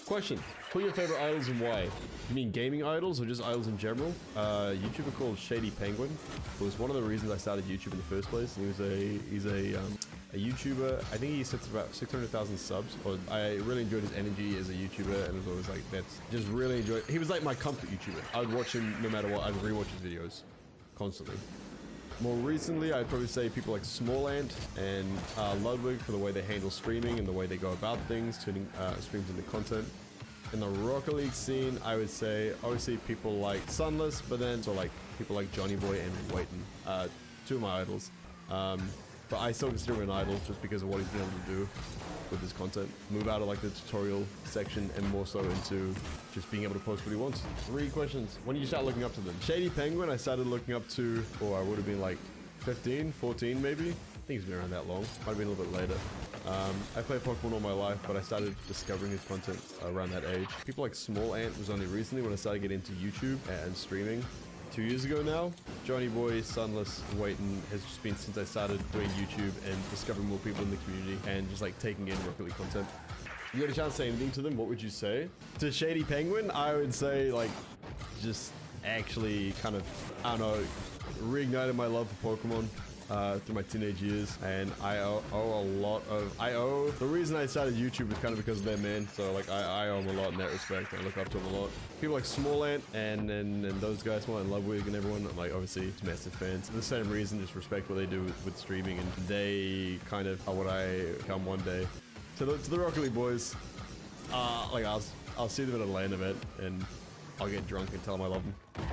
Question. Who are your favorite idols and why? You mean gaming idols or just idols in general? A YouTuber called Shady Penguin was one of the reasons I started YouTube in the first place. And he's a YouTuber. I think he sits about 600,000 subs. Or I really enjoyed his energy as a YouTuber, and it was always like, that's just really enjoyed. He was like my comfort YouTuber. I would watch him no matter what. I'd rewatch his videos constantly. More recently, I'd probably say people like Small Ant and Ludwig for the way they handle streaming and the way they go about things, turning streams into content. In the Rocket League scene, I would say obviously people like Sunless, but then so like people like Johnny Boy and Waiton, two of my idols. But I still consider him an idol just because of what he's been able to do with his content. Move out of like the tutorial section and more so into just being able to post what he wants. 3 questions. When did you start looking up to them? Shady Penguin, I started looking up to, or I would have been like 15, 14 maybe. I think he's been around that long. Might have been a little bit later. I played Pokemon all my life, but I started discovering his content around that age. People like Small Ant was only recently when I started getting into YouTube and streaming. 2 years ago now. Johnny Boy, Sunless, Waiton has just been since I started doing YouTube and discovering more people in the community and just like taking in Rocket League content. You got a chance to say anything to them, what would you say? To Shady Penguin, I would say like just actually kind of, I don't know, reignited my love for Pokemon through my teenage years, and I owe a lot of, the reason I started YouTube was kind of because of their man, so like I owe them a lot in that respect. I look up to them a lot. People like Small Ant and those guys, Small Ant, Ludwig and everyone, like obviously massive fans. For the same reason, just respect what they do with streaming, and they kind of are what I become one day. To the Rocket League boys, like I'll see them at a LAN event and I'll get drunk and tell them I love them.